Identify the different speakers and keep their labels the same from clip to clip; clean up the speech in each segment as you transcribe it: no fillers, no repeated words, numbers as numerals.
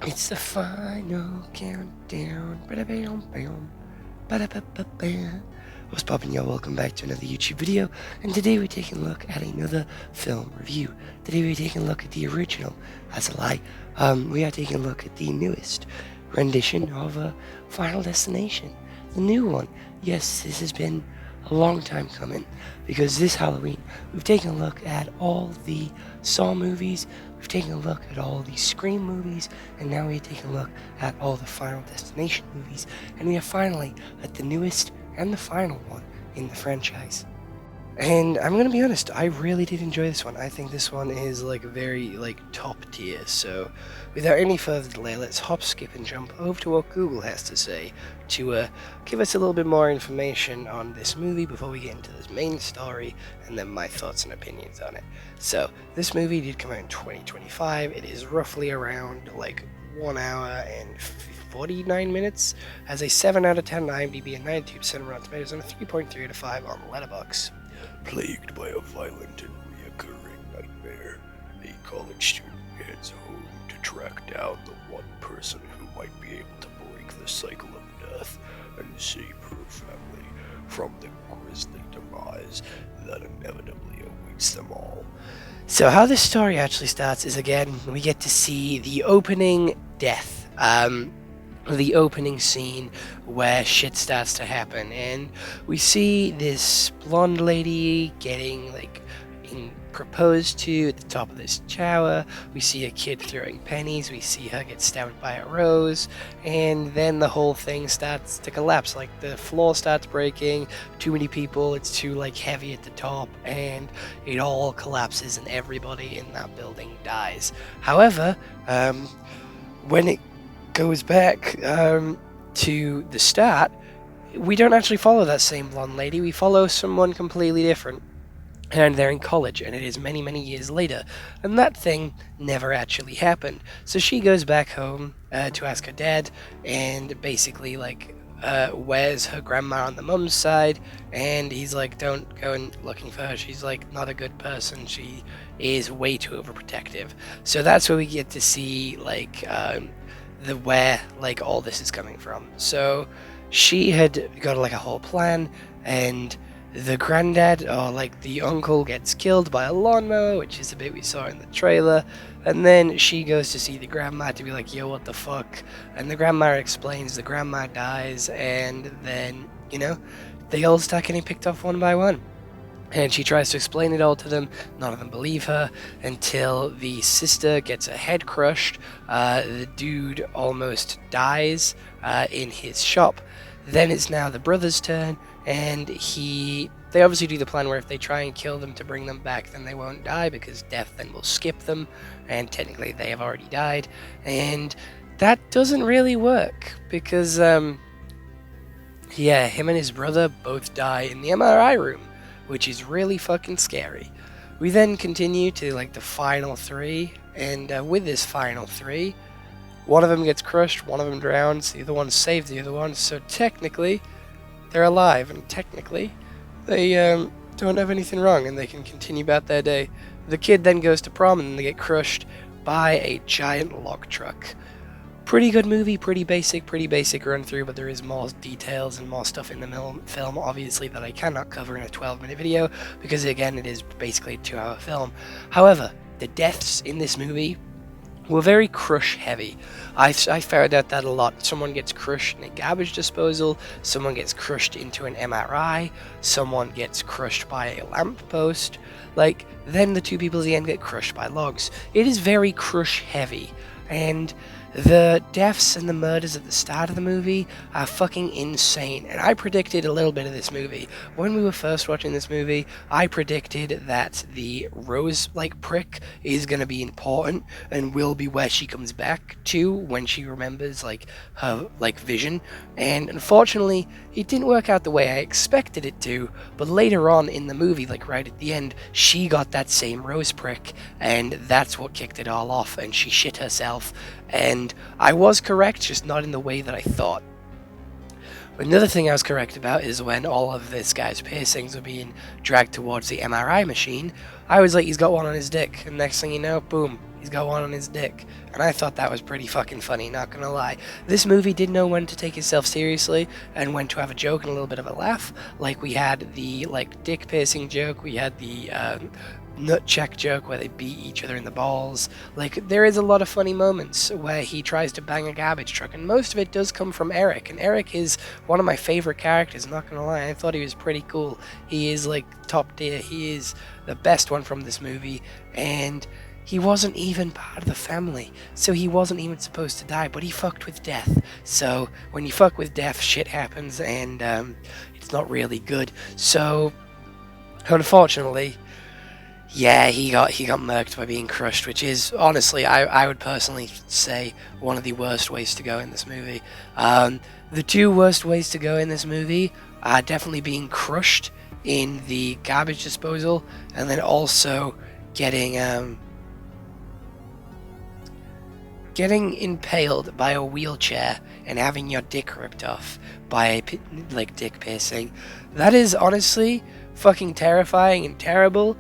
Speaker 1: It's the final countdown. Ba-da-bam, bam. Ba-da-ba-ba-bam. What's poppin', y'all? Welcome back to another YouTube video, and today we're taking a look at another film review. Today we're taking a look at the original. That's a lie. We are taking a look at the newest rendition of Final Destination. The new one. Yes, this has been a long time coming, because this Halloween we've taken a look at all the Saw movies, we've taken a look at all the Scream movies, and now we're taking a look at all the Final Destination movies, and we are finally at the newest and the final one in the franchise. And I'm gonna be honest, I really did enjoy this one. I think this one is like very top tier. So without any further delay, let's hop, skip, and jump over to what Google has to say to give us a little bit more information on this movie before we get into this main story and then my thoughts and opinions on it. So this movie did come out in 2025. It is roughly around 1 hour and 49 minutes. Has a 7 out of 10 on IMDb and 92% on Rotten Tomatoes and a 3.3 out of 5 on Letterboxd. Plagued by a violent and reoccurring nightmare, a college student heads home to track down the one person who might be able to break the cycle of death and save her family from the grisly demise that inevitably awaits them all. So how this story actually starts is, again, we get to see the opening death. The opening scene where shit starts to happen, and we see this blonde lady getting proposed to at the top of this tower. We see a kid throwing pennies, we see her get stabbed by a rose, and then the whole thing starts to collapse. The floor starts breaking, too many people, it's too heavy at the top, and it all collapses and everybody in that building dies. However, when it goes back to the start, we don't actually follow that same blonde lady. We follow someone completely different, and they're in college, and it is many, many years later, and that thing never actually happened. So she goes back home to ask her dad, and basically where's her grandma on the mum's side, and he's like, don't go and looking for her, she's not a good person, she is way too overprotective. So that's where we get to see where all this is coming from. So she had got a whole plan, and the granddad, or the uncle, gets killed by a lawnmower, which is a bit we saw in the trailer, and then she goes to see the grandma to be like, yo, what the fuck, and the grandma explains, the grandma dies, and then they all start getting picked off one by one. And she tries to explain it all to them. None of them believe her until the sister gets her head crushed. The dude almost dies in his shop. Then it's now the brother's turn, and they obviously do the plan where if they try and kill them to bring them back, then they won't die, because death then will skip them, and technically they have already died. And that doesn't really work, because him and his brother both die in the MRI room, which is really fucking scary. We then continue to the final three, and with this final three, one of them gets crushed, one of them drowns, the other one saves the other one, so technically they're alive, and technically they don't have anything wrong, and they can continue about their day. The kid then goes to prom, and they get crushed by a giant log truck. Pretty good movie, pretty basic run through, but there is more details and more stuff in the film, obviously, that I cannot cover in a 12-minute video, because again, it is basically a 2-hour film. However, the deaths in this movie were very crush heavy. I found out that a lot. Someone gets crushed in a garbage disposal, someone gets crushed into an MRI, someone gets crushed by a lamppost, then the two people at the end get crushed by logs. It is very crush heavy, and the deaths and the murders at the start of the movie are fucking insane, and I predicted a little bit of this movie. When we were first watching this movie, I predicted that the rose prick is going to be important and will be where she comes back to when she remembers her vision, and unfortunately it didn't work out the way I expected it to. But later on in the movie, right at the end, she got that same rose prick, and that's what kicked it all off, and she shit herself. And I was correct, just not in the way that I thought. Another thing I was correct about is when all of this guy's piercings were being dragged towards the MRI machine, I was like, he's got one on his dick, and next thing you know, boom, he's got one on his dick. And I thought that was pretty fucking funny, not gonna lie. This movie did know when to take itself seriously and when to have a joke and a little bit of a laugh. Like, we had the, like, dick piercing joke, we had the, nut check joke where they beat each other in the balls. Like, there is a lot of funny moments where he tries to bang a garbage truck, and most of it does come from Eric. And Eric is one of my favorite characters, not gonna lie. I thought he was pretty cool. He is like top tier. He is the best one from this movie, and he wasn't even part of the family, so he wasn't even supposed to die, but he fucked with death. So when you fuck with death, shit happens, and it's not really good. So unfortunately, yeah, he got murked by being crushed, which is, honestly, I would personally say one of the worst ways to go in this movie. The two worst ways to go in this movie are definitely being crushed in the garbage disposal, and then also getting impaled by a wheelchair and having your dick ripped off by a dick piercing. That is honestly fucking terrifying and terrible.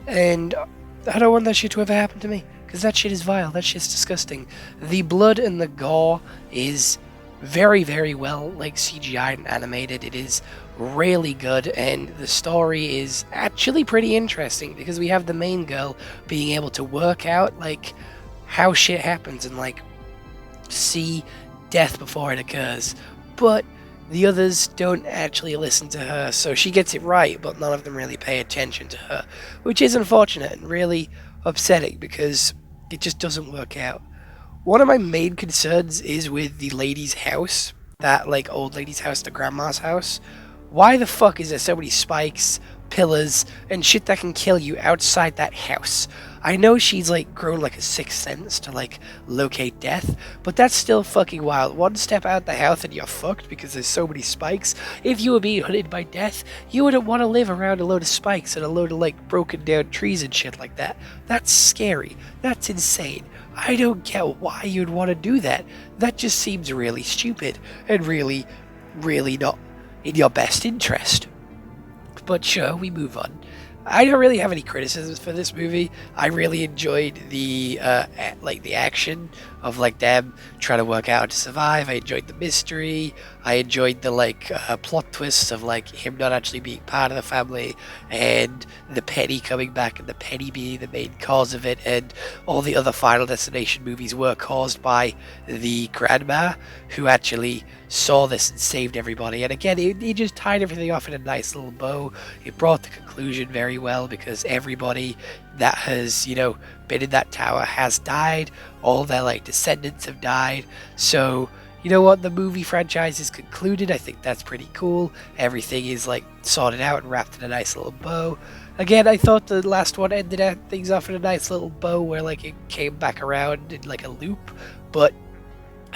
Speaker 1: And I don't want that shit to ever happen to me, because that shit is vile, that shit's disgusting. The blood and the gore is very, very well, like, CGI and animated. It is really good, and the story is actually pretty interesting, because we have the main girl being able to work out, like, how shit happens and, like, see death before it occurs. But the others don't actually listen to her, so she gets it right, but none of them really pay attention to her, which is unfortunate and really upsetting, because it just doesn't work out. One of my main concerns is with the lady's house, that, like, old lady's house, the grandma's house. Why the fuck is there so many spikes, pillars, and shit that can kill you outside that house? I know she's, like, grown, like, a sixth sense to, like, locate death, but that's still fucking wild. One step out the house and you're fucked because there's so many spikes. If you were being hunted by death, you wouldn't want to live around a load of spikes and a load of, like, broken down trees and shit like that. That's scary. That's insane. I don't get why you'd want to do that. That just seems really stupid and really, really not in your best interest. But sure, we move on. I don't really have any criticisms for this movie. I really enjoyed the the action of, like, them trying to work out how to survive. I enjoyed the mystery. I enjoyed the, like, plot twists of, like, him not actually being part of the family, and the Penny coming back, and the Penny being the main cause of it, and all the other Final Destination movies were caused by the grandma, who actually saw this and saved everybody. And again, it just tied everything off in a nice little bow. It brought the conclusion very well, because everybody that has, you know, been in that tower has died. All their, like, descendants have died. So, you know what, the movie franchise is concluded. I think that's pretty cool. Everything is, like, sorted out and wrapped in a nice little bow. Again, I thought the last one ended things off in a nice little bow where, like, it came back around in, like, a loop, but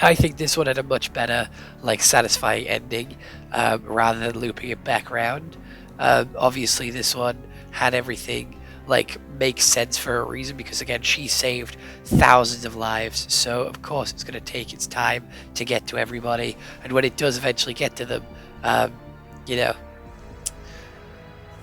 Speaker 1: I think this one had a much better, like, satisfying ending, rather than looping it back around. Obviously, this one had everything, like, make sense for a reason, because, again, she saved thousands of lives, so of course it's going to take its time to get to everybody, and when it does eventually get to them, you know,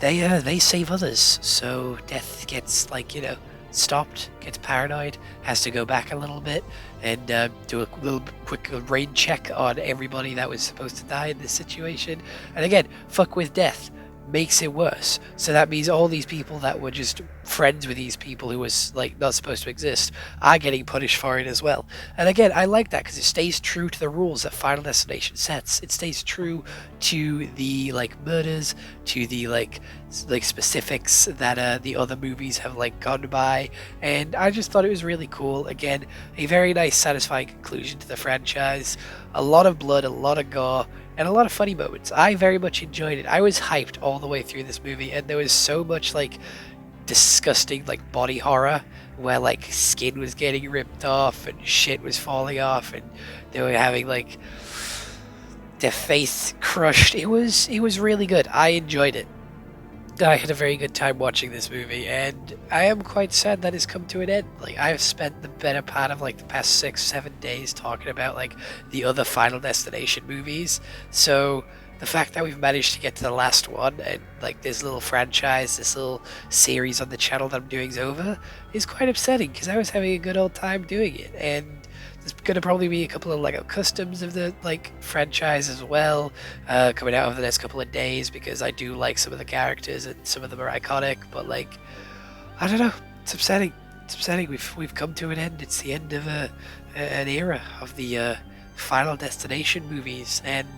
Speaker 1: they save others, so death gets, like, you know, stopped, gets paranoid, has to go back a little bit and do a little quick raid check on everybody that was supposed to die in this situation. And again, fuck with death makes it worse. So that means all these people that were just friends with these people who was, like, not supposed to exist are getting punished for it as well. And again, I like that because it stays true to the rules that Final Destination sets. It stays true to the, like, murders, to the, like specifics that the other movies have, like, gone by. And I just thought it was really cool. Again, a very nice, satisfying conclusion to the franchise. A lot of blood, a lot of gore, and a lot of funny moments. I very much enjoyed it. I was hyped all the way through this movie, and there was so much, like, disgusting, like, body horror where, like, skin was getting ripped off and shit was falling off, and they were having, like, their face crushed. It was really good. I enjoyed it. I had a very good time watching this movie, and I am quite sad that it's come to an end. Like, I've spent the better part of, like, the past 6-7 days talking about, like, the other Final Destination movies, so
Speaker 2: the fact that we've managed to get to the last one and like this little franchise, this little series on the channel that I'm doing is over is quite upsetting because I was having a good old time doing it. And there's gonna probably be a couple of Lego customs of the like franchise as well, coming out over the next couple of days because I do like some of the characters and some of them are iconic. But like, I don't know, it's upsetting. It's upsetting. We've come to an end. It's the end of an era of the Final Destination movies, and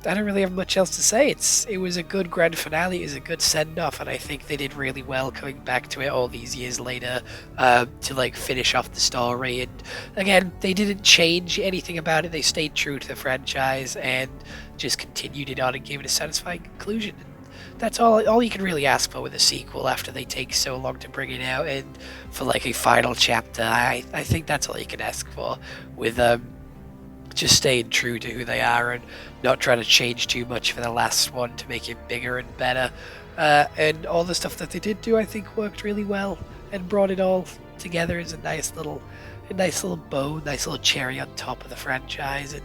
Speaker 2: I don't really have much else to say. It was a good grand finale. It was a good send off, and I think they did really well coming back to it all these years later to like finish off the story. And again, they didn't change anything about it. They stayed true to the franchise and just continued it on and gave it a satisfying conclusion. And that's all you can really ask for with a sequel after they take so long to bring it out, and for like a final chapter. I think that's all you can ask for with just staying true to who they are and not trying to change too much for the last one to make it bigger and better. And all the stuff that they did do, I think, worked really well and brought it all together as a nice little bow, nice little cherry on top of the franchise. And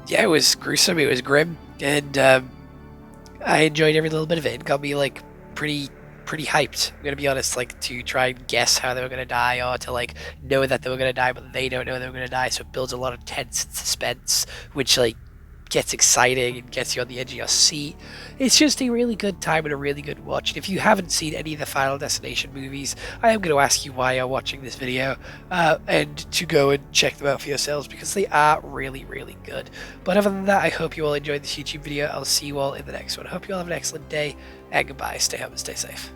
Speaker 2: yeah, it was gruesome, it was grim, and I enjoyed every little bit of it. It got me like pretty hyped. I'm gonna be honest, like to try and guess how they were gonna die, or to like know that they were gonna die, but they don't know they were gonna die. So it builds a lot of tense and suspense, which like gets exciting and gets you on the edge of your seat. It's just a really good time and a really good watch. And if you haven't seen any of the Final Destination movies, I am going to ask you why you're watching this video, and to go and check them out for yourselves because they are really good. But other than that, I hope you all enjoyed this YouTube video. I'll see you all in the next one. I hope you all have an excellent day, and goodbye. Stay home and stay safe.